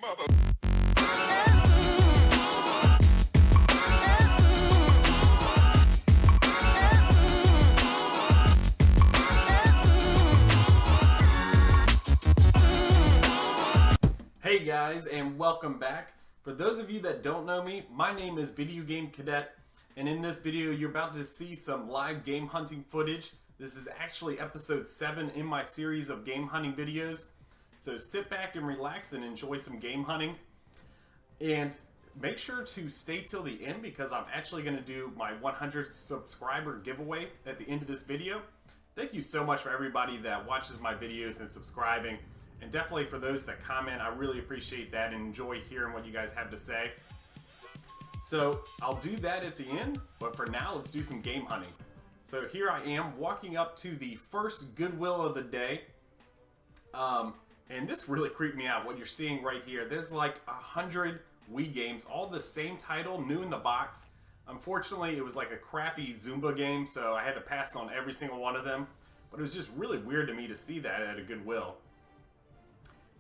Hey guys, and welcome back. For those of you that don't know me, my name is Video Game Cadet, and in this video you're about to see some live game hunting footage. This is actually episode 7 in my series of game hunting videos. So sit back and relax and enjoy some game hunting. And make sure to stay till the end because I'm actually going to do my 100 subscriber giveaway at the end of this video. Thank you so much for everybody that watches my videos and subscribing. And definitely for those that comment, I really appreciate that and enjoy hearing what you guys have to say. So I'll do that at the end, but for now, let's do some game hunting. So here I am walking up to the first Goodwill of the day. And this really creeped me out, what you're seeing right here. There's like 100 Wii games, all the same title, new in the box. Unfortunately, it was like a crappy Zumba game, so I had to pass on every single one of them. But it was just really weird to me to see that at a Goodwill.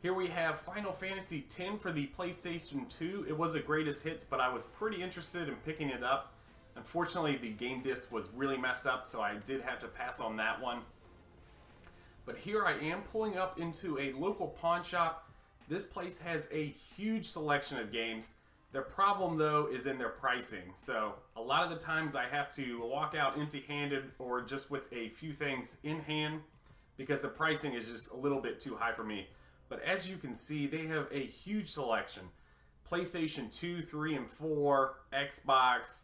Here we have Final Fantasy X for the PlayStation 2. It was a greatest hits, but I was pretty interested in picking it up. Unfortunately, the game disc was really messed up, so I did have to pass on that one. But here I am pulling up into a local pawn shop. This place has a huge selection of games. Their problem, though, is in their pricing. So a lot of the times I have to walk out empty-handed or just with a few things in hand because the pricing is just a little bit too high for me. But as you can see, they have a huge selection. PlayStation 2, 3, and 4, Xbox,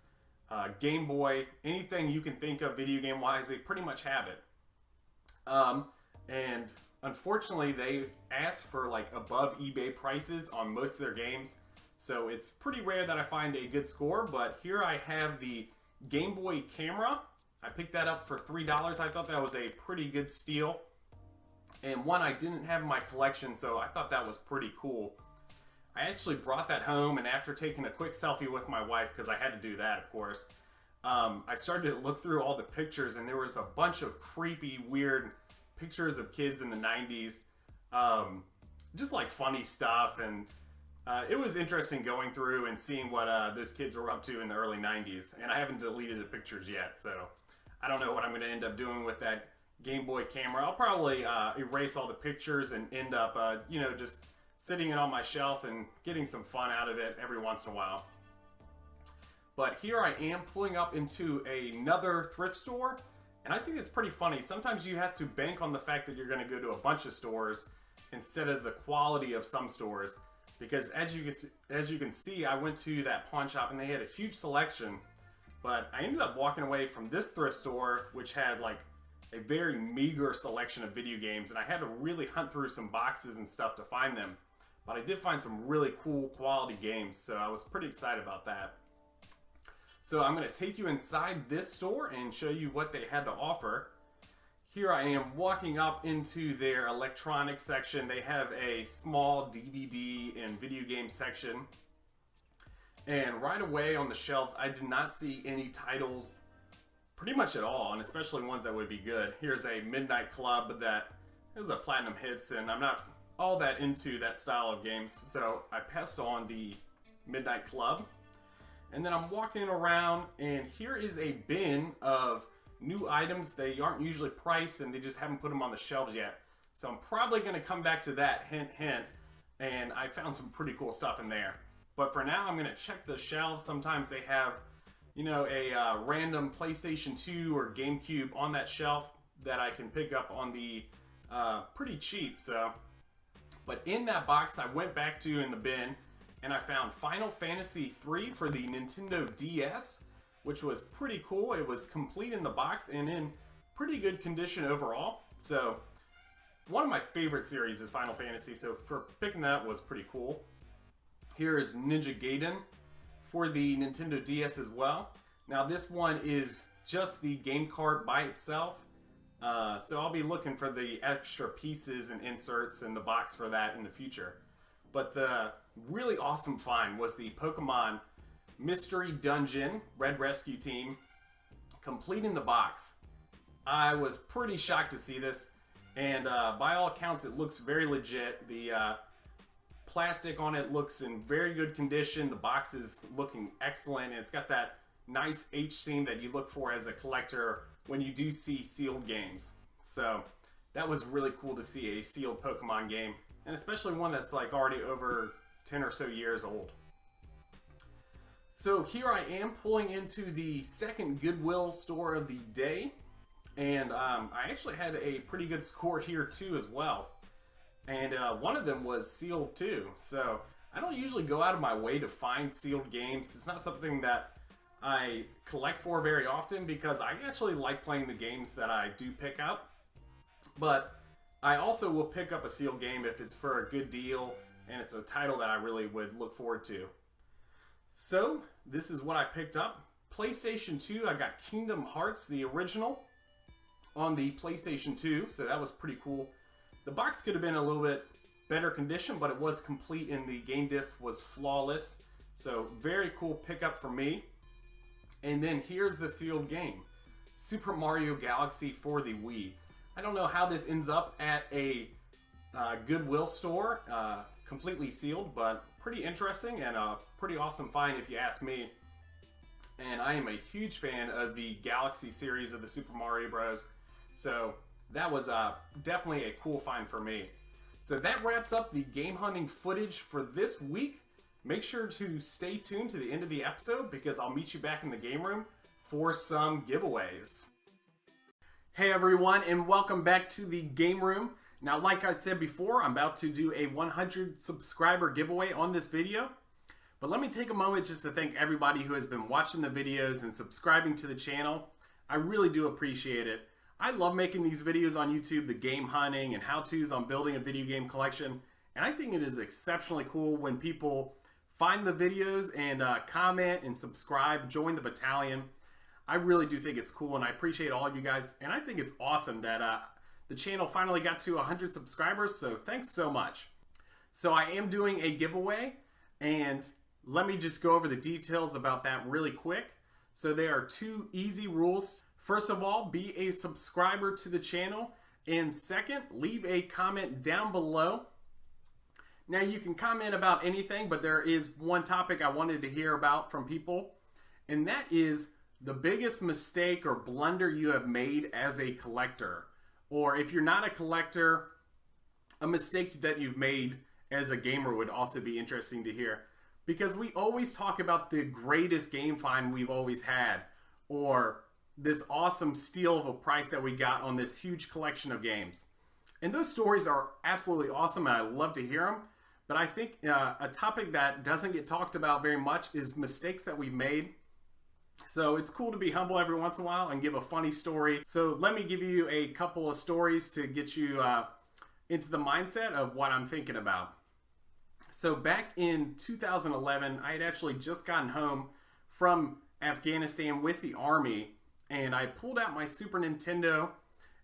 Game Boy, anything you can think of video game-wise, they pretty much have it. And unfortunately, they ask for like above eBay prices on most of their games. So it's pretty rare that I find a good score, but here I have the Game Boy camera. I picked that up for $3. I thought that was a pretty good steal. And one I didn't have in my collection, so I thought that was pretty cool. I actually brought that home, and after taking a quick selfie with my wife, because I had to do that, of course, I started to look through all the pictures, and there was a bunch of creepy, weird pictures of kids in the 90s. Just like funny stuff, and it was interesting going through and seeing what those kids were up to in the early 90s. And I haven't deleted the pictures yet, so I don't know what I'm going to end up doing with that Game Boy camera. I'll probably erase all the pictures and end up, just sitting it on my shelf and getting some fun out of it every once in a while. But here I am pulling up into another thrift store, and I think it's pretty funny. Sometimes you have to bank on the fact that you're going to go to a bunch of stores instead of the quality of some stores. Because as you can see, I went to that pawn shop and they had a huge selection, but I ended up walking away from this thrift store, which had like a very meager selection of video games, and I had to really hunt through some boxes and stuff to find them. But I did find some really cool quality games, so I was pretty excited about that. So I'm going to take you inside this store and show you what they had to offer. Here I am walking up into their electronics section. They have a small DVD and video game section. And right away on the shelves, I did not see any titles pretty much at all, and especially ones that would be good. Here's a Midnight Club that is a platinum hits, and I'm not all that into that style of games, so I passed on the Midnight Club. And then I'm walking around, and here is a bin of new items. They aren't usually priced, and they just haven't put them on the shelves yet. So I'm probably going to come back to that, hint, hint, and I found some pretty cool stuff in there. But for now, I'm going to check the shelves. Sometimes they have a random PlayStation 2 or GameCube on that shelf that I can pick up on the pretty cheap. But in that box, I went back to in the bin, and I found Final Fantasy III for the Nintendo DS, which was pretty cool. It was complete in the box and in pretty good condition overall. So one of my favorite series is Final Fantasy, so for picking that up was pretty cool. Here is Ninja Gaiden for the Nintendo DS as well. Now this one is just the game cart by itself, so I'll be looking for the extra pieces and inserts in the box for that in the future. But the really awesome find was the Pokemon Mystery Dungeon Red Rescue Team, complete in the box. I was pretty shocked to see this, and by all accounts it looks very legit. The plastic on it looks in very good condition. The box is looking excellent, and it's got that nice H seam that you look for as a collector when you do see sealed games. So that was really cool to see a sealed Pokemon game, and especially one that's like already over 10 or so years old. So here I am pulling into the second Goodwill store of the day, and I actually had a pretty good score here too as well. And one of them was sealed too. So I don't usually go out of my way to find sealed games. It's not something that I collect for very often because I actually like playing the games that I do pick up. But I also will pick up a sealed game if it's for a good deal and it's a title that I really would look forward to. So this is what I picked up. PlayStation 2, I got Kingdom Hearts, the original, on the PlayStation 2. So that was pretty cool. The box could have been a little bit better condition, but it was complete and the game disc was flawless. So very cool pickup for me. And then here's the sealed game, Super Mario Galaxy for the Wii. I don't know how this ends up at a Goodwill store, completely sealed, but pretty interesting and a pretty awesome find if you ask me. And I am a huge fan of the Galaxy series of the Super Mario Bros. So that was definitely a cool find for me. So that wraps up the game hunting footage for this week. Make sure to stay tuned to the end of the episode because I'll meet you back in the game room for some giveaways. Hey everyone, and welcome back to the game room. Now, like I said before, I'm about to do a 100 subscriber giveaway on this video. But let me take a moment just to thank everybody who has been watching the videos and subscribing to the channel. I really do appreciate it. I love making these videos on YouTube, the game hunting and how-tos on building a video game collection. And I think it is exceptionally cool when people find the videos and comment and subscribe, join the battalion. I really do think it's cool, and I appreciate all of you guys. And I think it's awesome that the channel finally got to 100 subscribers, so thanks so much. So I am doing a giveaway, and let me just go over the details about that really quick. So there are 2 easy rules. First of all, be a subscriber to the channel, and second, leave a comment down below. Now you can comment about anything, but there is one topic I wanted to hear about from people, and that is the biggest mistake or blunder you have made as a collector. Or if you're not a collector, a mistake that you've made as a gamer would also be interesting to hear. Because we always talk about the greatest game find we've always had, or this awesome steal of a price that we got on this huge collection of games. And those stories are absolutely awesome, and I love to hear them. But I think a topic that doesn't get talked about very much is mistakes that we've made. So it's cool to be humble every once in a while and give a funny story. So let me give you a couple of stories to get you into the mindset of what I'm thinking about. So back in 2011, I had actually just gotten home from Afghanistan with the Army, and I pulled out my Super Nintendo,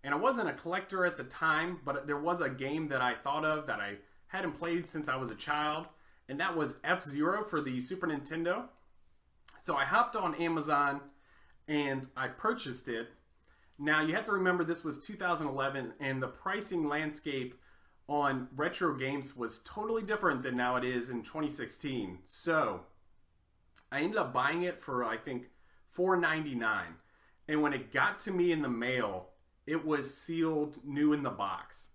and I wasn't a collector at the time, but there was a game that I thought of that I hadn't played since I was a child, and that was F-Zero for the Super Nintendo. So I hopped on Amazon and I purchased it. Now you have to remember this was 2011 and the pricing landscape on retro games was totally different than now it is in 2016. So I ended up buying it for I think $4.99. And when it got to me in the mail, it was sealed new in the box.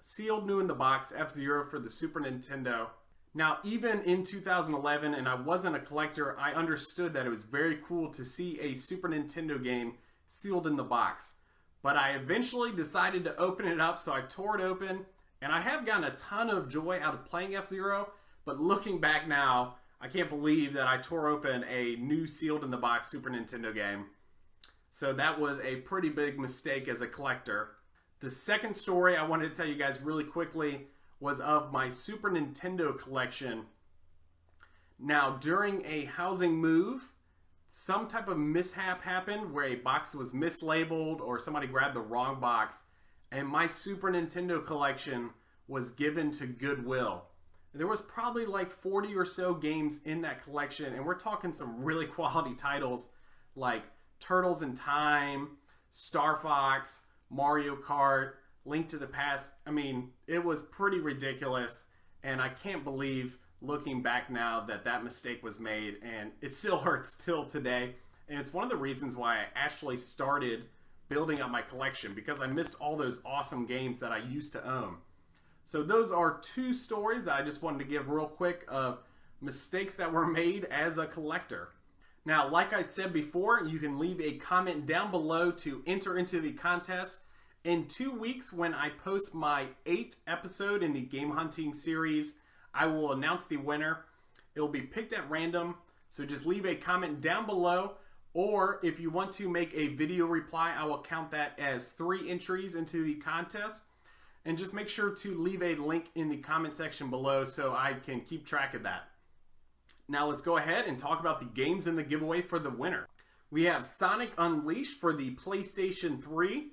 Sealed new in the box, F-Zero for the Super Nintendo. Now, even in 2011, and I wasn't a collector, I understood that it was very cool to see a Super Nintendo game sealed in the box. But I eventually decided to open it up, so I tore it open, and I have gotten a ton of joy out of playing F-Zero, but looking back now, I can't believe that I tore open a new sealed in the box Super Nintendo game. So that was a pretty big mistake as a collector. The second story I wanted to tell you guys really quickly was of my Super Nintendo collection. Now, during a housing move, some type of mishap happened where a box was mislabeled or somebody grabbed the wrong box, and my Super Nintendo collection was given to Goodwill. There was probably like 40 or so games in that collection, and we're talking some really quality titles like Turtles in Time, Star Fox, Mario Kart, Link to the Past. I mean, it was pretty ridiculous. And I can't believe, looking back now, that that mistake was made, and it still hurts till today. And it's one of the reasons why I actually started building up my collection, because I missed all those awesome games that I used to own. So those are two stories that I just wanted to give real quick of mistakes that were made as a collector. Now, like I said before, you can leave a comment down below to enter into the contest. In 2 weeks, when I post my 8th episode in the game hunting series, I will announce the winner. It will be picked at random, so just leave a comment down below. Or if you want to make a video reply, I will count that as 3 entries into the contest. And just make sure to leave a link in the comment section below so I can keep track of that. Now let's go ahead and talk about the games in the giveaway for the winner. We have Sonic Unleashed for the PlayStation 3.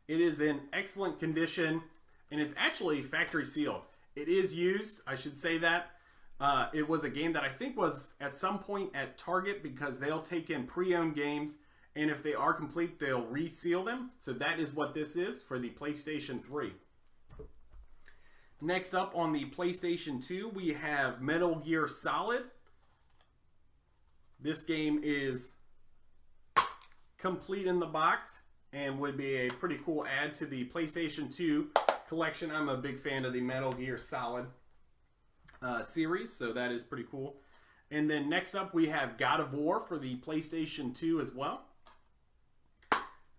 It is in excellent condition, and it's actually factory sealed. It is used, I should say that. It was a game that I think was at some point at Target, because they'll take in pre-owned games, and if they are complete, they'll reseal them. So that is what this is for the PlayStation 3. Next up on the PlayStation 2, we have Metal Gear Solid. This game is complete in the box and would be a pretty cool add to the PlayStation 2 collection. I'm a big fan of the Metal Gear Solid series, so that is pretty cool. And then next up we have God of War for the PlayStation 2 as well.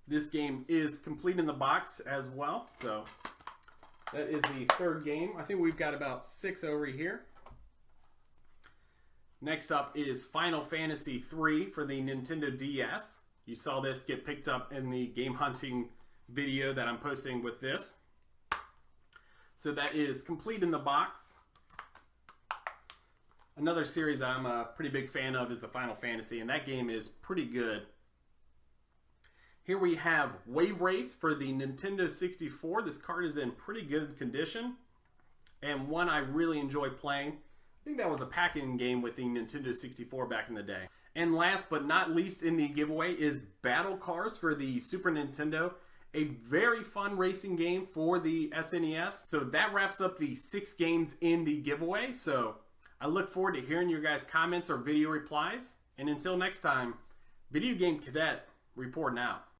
This game is complete in the box as well, so that is the third game. I think we've got about 6 over here. Next up is Final Fantasy III for the Nintendo DS. You saw this get picked up in the game hunting video that I'm posting with this. So that is complete in the box. Another series that I'm a pretty big fan of is the Final Fantasy, and that game is pretty good. Here we have Wave Race for the Nintendo 64. This card is in pretty good condition, and one I really enjoy playing. I think that was a packing game with the Nintendo 64 back in the day. And last but not least in the giveaway is Battle Cars for the Super Nintendo. A very fun racing game for the SNES. So that wraps up the 6 games in the giveaway. So I look forward to hearing your guys' comments or video replies. And until next time, Video Game Cadet, reporting out.